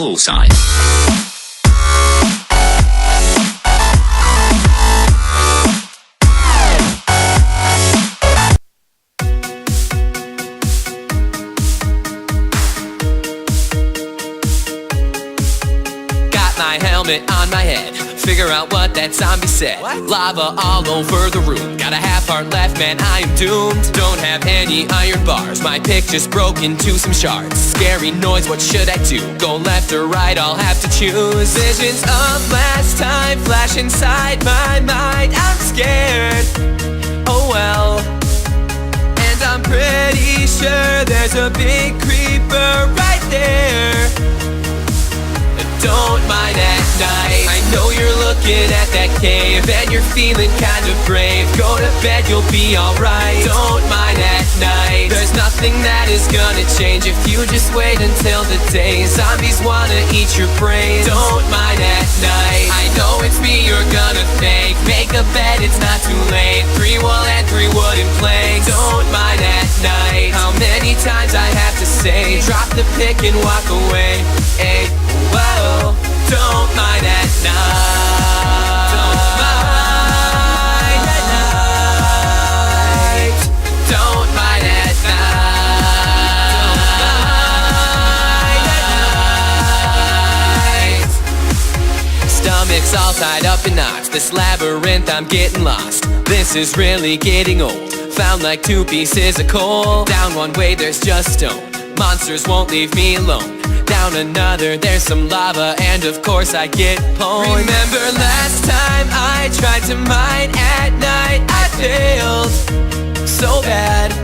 Poolside. Got my helmet on my head, figure out what that zombie said. Lava all over the room, got a half heart left, man, I am doomed. Don't have any iron bars, my pick just broke into some shards. Scary noise, what should I do? Go left or right, I'll have to choose. Visions of last time flash inside my mind, I'm scared, oh well. And I'm pretty sure there's a big creeper right there. Don't mind at night, I know you're looking at that cave and you're feeling kind of brave. Go to bed, you'll be alright. Don't mind at night, there's nothing that is gonna change if you just wait until the day. Zombies wanna eat your brain. Don't mind at night, I know it's me you're gonna thank. Make a bed, it's not too late. 3 wool and 3 wooden planks. Don't mind at night, how many times I have to say, drop the pick and walk away. Hey, whoa, don't mind at night. Don't mind at night. Don't mind at night. Stomach's all tied up in knots. This labyrinth, I'm getting lost. This is really getting old. Found like 2 pieces of coal. Down one way, there's just stone. Monsters won't leave me alone. Down another, there's some lava, and of course I get pwned. Remember last time I tried to mine at night, I failed so bad.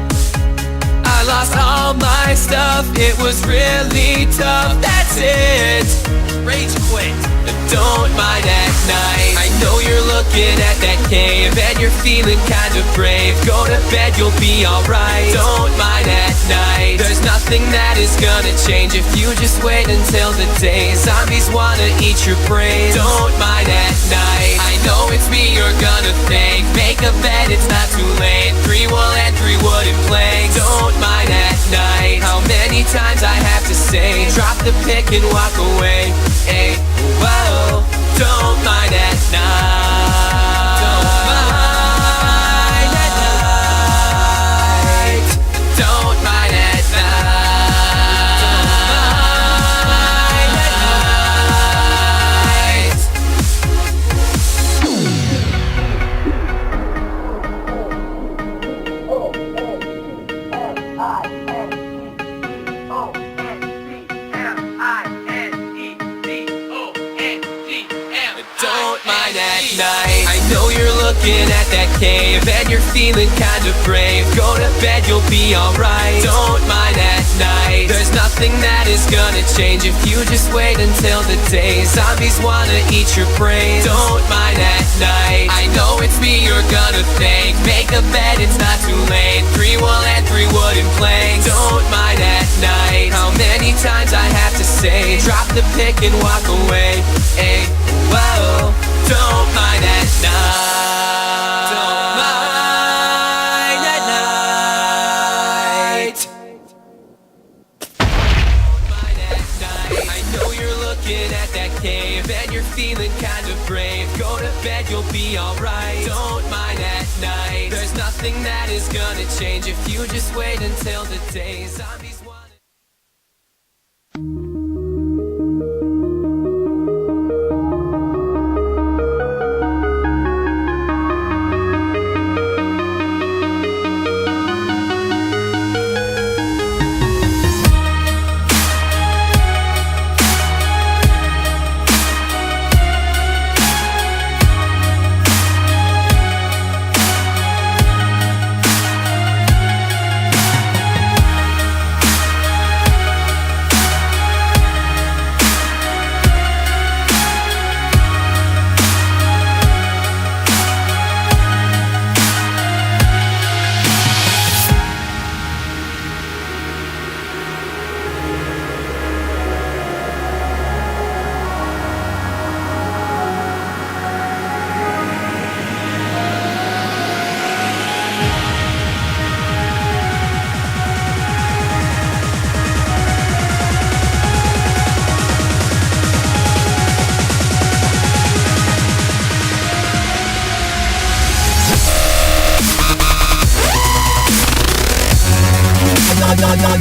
I lost all my stuff, it was really tough, that's it. Rage quit. Don't mind at night, I know you're looking at that cave and you're feeling kind of brave. Go to bed, you'll be alright. Don't mind at night, there's nothing that is gonna change if you just wait until the day. Zombies wanna eat your brain. Don't mind at night, I know it's me you're gonna thank. Make a bed, it's not too late. 3 wool and 3 wooden planks. Don't mind at night, how many times I have to say, drop the pick and walk away. Hey, whoa, don't mind at night. Don't mind at night. Don't mind at night. Don't mind at night, I know you're looking at that cave and you're feeling kind of brave. Go to bed, you'll be alright. Don't mind at night, there's nothing that is gonna change if you just wait until the day. Zombies wanna eat your brain. Don't mind at night, I know it's me you're gonna thank. Make a bed, it's not too late. 3 wool and 3 wooden planks. Don't mind at night, how many times I have to say, drop the pick and walk away. Hey, whoa, don't mind at night. Don't mind at night. Don't mind at night, I know you're looking at that cave and you're feeling kind of brave. Go to bed, you'll be alright. Don't mind at night, there's nothing that is gonna change if you just wait until the day. Zombies want Like